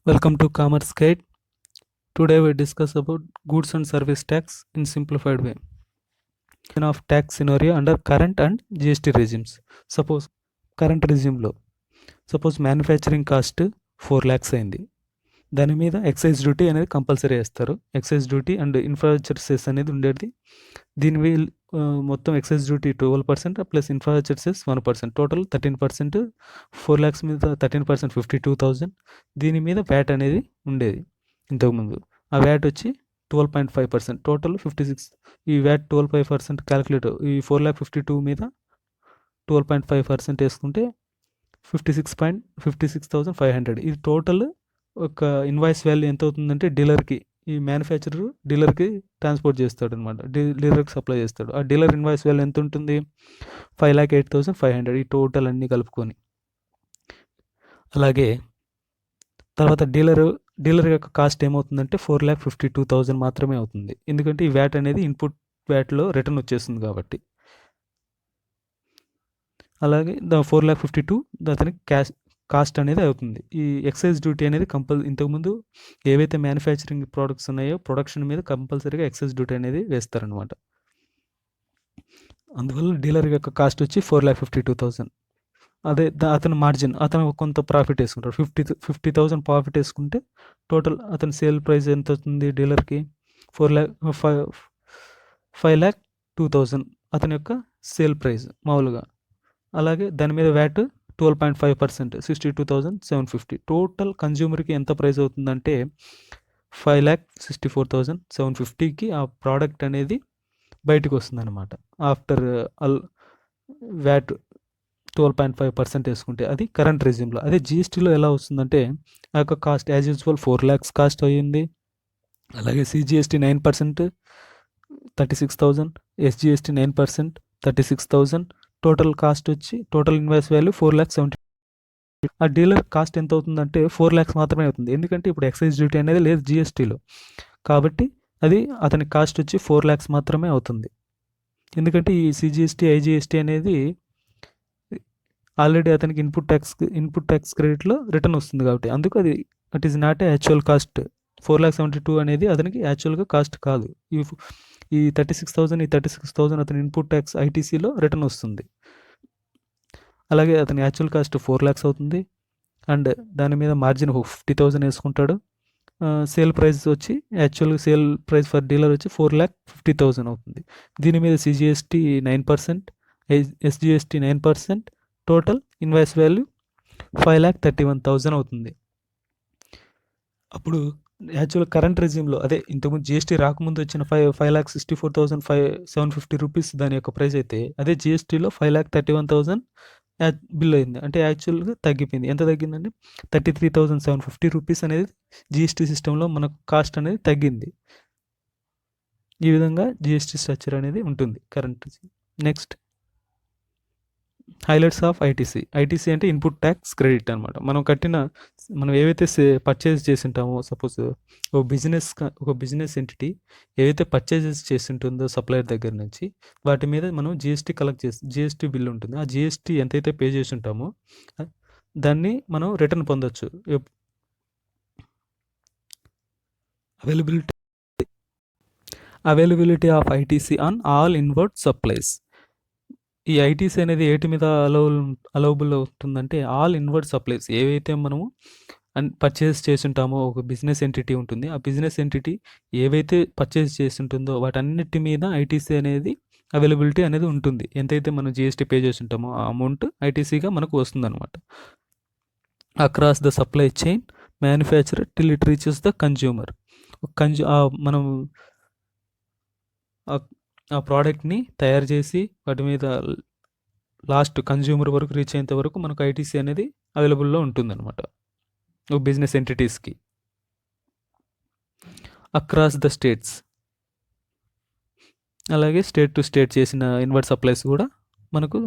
Welcome to Commerce Guide. Today we discuss about goods and service tax in simplified way. Of tax scenario under current and GST regimes. Suppose current regime లో suppose manufacturing cost 4 lakhs అయింది. దాని మీద excise duty అనేది compulsory వేస్తారు. Excise duty and infrastructure cess అనేది ఉండేది. దీని మొత్తం excise duty 12% plus infrastructure cess 1%, total 13%. 4 lakhs మీద 13% 52,000. దీని మీద వ్యాట్ అనేది ఉండేది ఇంతకుముందు. ఆ వ్యాట్ వచ్చి 12.5%, టోటల్ 56. ఈ వ్యాట్ 12.5% క్యాలిక్యులేట్, ఈ 4,52,000 మీద 12.5% వేసుకుంటే 56,500. ఇది టోటల్ ఒక ఇన్వాయిస్ వాల్యూ ఎంత అవుతుందంటే డీలర్కి, ఈ మ్యానుఫ్యాక్చరర్ డీలర్కి ట్రాన్స్పోర్ట్ చేస్తాడు అనమాట, డీలర్కి సప్లై చేస్తాడు. ఆ డీలర్ ఇన్వాయిస్ వాల్యూ ఎంత ఉంటుంది? 5,08,500, ఈ టోటల్ అన్నీ కలుపుకొని. అలాగే తర్వాత డీలర్ యొక్క కాస్ట్ ఏమవుతుందంటే 4,52,000 మాత్రమే అవుతుంది. ఎందుకంటే ఈ వ్యాట్ అనేది ఇన్పుట్ వ్యాట్లో రిటర్న్ వచ్చేస్తుంది కాబట్టి. అలాగే 4,52,000 అతనికి కాస్ట్ అనేది అవుతుంది. ఈ ఎక్సైజ్ డ్యూటీ అనేది ఇంతకుముందు ఏవైతే మ్యానుఫ్యాక్చరింగ్ ప్రోడక్ట్స్ ఉన్నాయో ప్రొడక్షన్ మీద కంపల్సరీగా ఎక్సైజ్ డ్యూటీ అనేది వేస్తారనమాట. అందువల్ల డీలర్ యొక్క కాస్ట్ వచ్చి 4,52,000. అదే అతని మార్జిన్, అతను కొంత ప్రాఫిట్ వేసుకుంటాడు. 50,000 ప్రాఫిట్ వేసుకుంటే టోటల్ అతని సేల్ ప్రైస్ ఎంత అవుతుంది డీలర్కి? 5,02,000 అతని యొక్క సేల్ ప్రైస్ మామూలుగా. అలాగే దాని మీద వ్యాట్ 12.5%, 62,750. టోటల్ కన్జ్యూమర్కి ఎంత ప్రైస్ అవుతుందంటే 5,64,750కి ఆ ప్రోడక్ట్ అనేది బయటకు వస్తుంది అనమాట. ఆఫ్టర్ వ్యాట్ 12.5% వేసుకుంటే అది కరెంట్ రెజ్యూమ్లో. అదే జిఎస్టీలో ఎలా వస్తుందంటే ఆ యొక్క cost as usual 4 lakhs cost అయ్యింది. అలాగే సిజిఎస్టీ 9%, 36,000. ఎస్జిఎస్టీ 9%, 36,000. టోటల్ కాస్ట్ వచ్చి టోటల్ ఇన్వాయిస్ వాల్యూ 4,70,000. ఆ డీలర్ కాస్ట్ ఎంత అవుతుందంటే 4 lakhs మాత్రమే అవుతుంది. ఎందుకంటే ఇప్పుడు ఎక్సైజ్ డ్యూటీ అనేది లేదు జిఎస్టీలో, కాబట్టి అది అతని కాస్ట్ వచ్చి 4 lakhs మాత్రమే అవుతుంది. ఎందుకంటే ఈ సిజిఎస్టీ ఐజిఎస్టీ అనేది ఆల్రెడీ అతనికి ఇన్పుట్ ట్యాక్స్ క్రెడిట్లో రిటర్న్ వస్తుంది కాబట్టి, అందుకు అది it is not a actual cost. 4,72,000 అనేది అతనికి యాక్చువల్గా కాస్ట్ కాదు. ఈ 36,000 అతని ఇన్పుట్ ట్యాక్స్ ఐటీసీలో రిటర్న్ వస్తుంది. అలాగే అతని యాక్చువల్ కాస్ట్ 4 lakhs అవుతుంది. అండ్ దాని మీద మార్జిన్ 50,000 వేసుకుంటాడు. సేల్ ప్రైస్ వచ్చి యాక్చువల్గా సేల్ ప్రైస్ ఫర్ డీలర్ వచ్చి 4,50,000 అవుతుంది. దీని మీద CGST 9%, SGST 9%, total invoice value 5,31,000 అవుతుంది. అప్పుడు యాక్చువల్ కరెంట్ రెజ్యూమ్లో, అదే ఇంతకుముందు జిఎస్టీ రాకముందు వచ్చిన 5,64,750 రూపీస్ దాని యొక్క ప్రైస్ అయితే, అదే జిఎస్టీలో 5,31,000 బిల్ అయింది. అంటే యాక్చువల్గా తగ్గిపోయింది. ఎంత తగ్గిందంటే 33,750 రూపీస్ అనేది జిఎస్టీ సిస్టంలో మనకు కాస్ట్ అనేది తగ్గింది. ఈ విధంగా జిఎస్టీ స్ట్రక్చర్ అనేది ఉంటుంది current. Next highlights of ITC. ITC అంటే ఇన్పుట్ ట్యాక్స్ క్రెడిట్ అనమాట. మనం ఏవైతే పర్చేజ్ చేసి ఉంటామో, సపోజ్ ఒక బిజినెస్ ఎంటిటీ ఏవైతే పర్చేజెస్ చేసి ఉంటుందో సప్లయర్ దగ్గర నుంచి, వాటి మీద మనం జిఎస్టీ కలెక్ట్ చేసి జిఎస్టీ బిల్ ఉంటుంది. ఆ జిఎస్టీ ఎంతైతే పే చేసి ఉంటామో దాన్ని మనం రిటర్న్ పొందొచ్చు. Availability of ITC on all inward supplies. ఈ ఐటీసీ అనేది ఏటి మీద అలౌబుల్ అవుతుందంటే ఆల్ ఇన్వర్డ్ సప్లైస్. ఏవైతే మనము పర్చేస్ చేసి ఉంటామో, ఒక బిజినెస్ ఎంటిటీ ఉంటుంది, ఆ బిజినెస్ ఎంటిటీ ఏవైతే పర్చేస్ చేసి ఉంటుందో వాటన్నిటి మీద ఐటీసీ అనేది అవైలబిలిటీ అనేది ఉంటుంది. ఎంతైతే మనం జిఎస్టీ పే చేసి ఉంటామో ఆ అమౌంట్ ఐటీసీగా మనకు వస్తుందన్నమాట. Across the supply chain manufacturer till it reaches the consumer. మనం ఆ ప్రోడక్ట్ని తయారు చేసి వాటి మీద లాస్ట్ కన్జ్యూమర్ వరకు రీచ్ అయ్యేంత వరకు మనకు ఐటీసీ అనేది అవైలబుల్లో ఉంటుందన్నమాట బిజినెస్ ఎంటిటీస్కి. అక్రాస్ ద స్టేట్స్, అలాగే స్టేట్ టు స్టేట్ చేసిన ఇన్వర్డ్ సప్లైస్ కూడా మనకు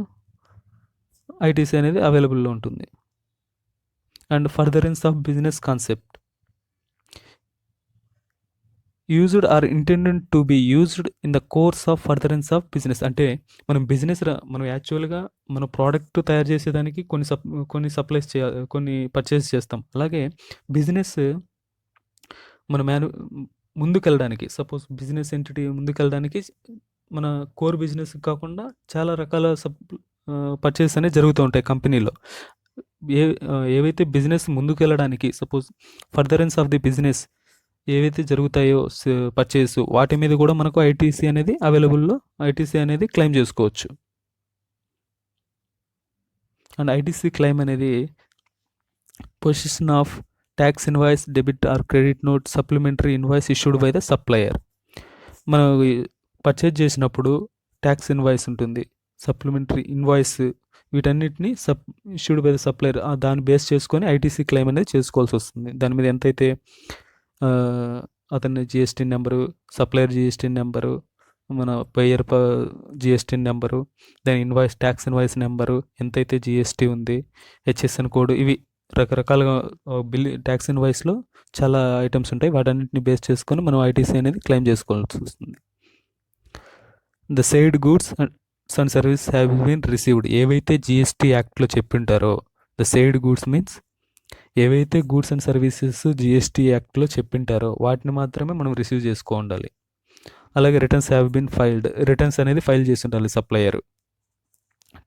ఐటీసీ అనేది అవైలబుల్లో ఉంటుంది. And furtherance of business concept. Used or intended to be used in the course of furtherance of business. అంటే మనం బిజినెస్ మనం యాక్చువల్గా మన ప్రోడక్ట్ తయారు చేసేదానికి కొన్ని సప్లైస్ కొన్ని పర్చేస్ చేస్తాం. అలాగే బిజినెస్ మన ముందుకెళ్ళడానికి, సపోజ్ బిజినెస్ ఎంటిటీ ముందుకెళ్ళడానికి మన కోర్ బిజినెస్ కాకుండా చాలా రకాల పర్చేస్ అనేవి జరుగుతూ ఉంటాయి కంపెనీలో. ఏవైతే బిజినెస్ ముందుకెళ్ళడానికి, suppose furtherance of the business ఏవైతే జరుగుతాయో పర్చేస్, వాటి మీద కూడా మనకు ఐటీసీ అనేది అవైలబుల్లో, ఐటీసీ అనేది క్లెయిమ్ చేసుకోవచ్చు. అండ్ ఐటీసీ క్లెయిమ్ అనేది position of tax invoice, debit or credit note, supplementary invoice issued by the supplier. మనం పర్చేజ్ చేసినప్పుడు ట్యాక్స్ ఇన్వాయిస్ ఉంటుంది, సప్లిమెంటరీ ఇన్వాయిస్, వీటన్నిటిని ఇష్యూడ్ బై ద సప్లయర్, దాన్ని బేస్ చేసుకొని ఐటీసీ క్లెయిమ్ అనేది చేసుకోవాల్సి వస్తుంది. దాని మీద ఎంతైతే అతని GST number, supplier GST number, మన పేయర్ జిఎస్టీ నెంబరు, దాని ఇన్వాయిస్, ట్యాక్స్ ఇన్వాయిస్ నెంబరు, ఎంతైతే జిఎస్టీ ఉంది, హెచ్ఎస్ఎన్ కోడ్, ఇవి రకరకాలుగా ట్యాక్స్ ఇన్వాయిస్లో చాలా ఐటమ్స్ ఉంటాయి. వాటన్నిటిని బేస్ చేసుకొని మనం ఐటీసీ అనేది క్లెయిమ్ చేసుకోవాల్సి వస్తుంది. The said goods and service have been received. ఏవైతే జిఎస్టీ యాక్ట్లో చెప్పింటారో, ద సెయిడ్ గూడ్స్ మీన్స్ ఏవైతే గూడ్స్ అండ్ సర్వీసెస్ జిఎస్టీ యాక్ట్లో చెప్పింటారో వాటిని మాత్రమే మనం రిసీవ్ చేసుకో ఉండాలి. అలాగే returns have been filed. Returns అనేది ఫైల్ చేసి ఉండాలి supplier.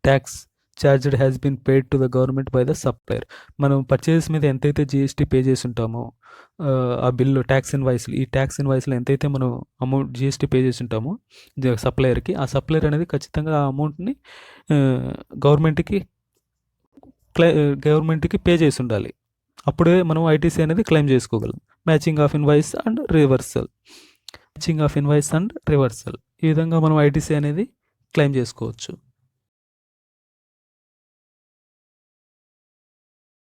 Tax charged has been paid to the government by the supplier. మనం పర్చేస్ మీద ఎంతైతే జిఎస్టీ పే చేసి ఉంటామో ఆ బిల్లు, ట్యాక్స్ ఇన్వాయిస్లు, ఈ ట్యాక్స్ ఇన్వాయిస్లో ఎంతైతే మనం అమౌంట్ జిఎస్టీ పే చేసి ఉంటామో సప్లయర్కి, ఆ సప్లయర్ అనేది ఖచ్చితంగా ఆ అమౌంట్ని గవర్నమెంట్కి పే చేసి ఉండాలి. అప్పుడే మనం ఐటీసీ అనేది క్లెయిమ్ చేసుకోగలం. Matching of invoice and reversal. ఈ విధంగా మనం ఐటీసీ అనేది క్లెయిమ్ చేసుకోవచ్చు.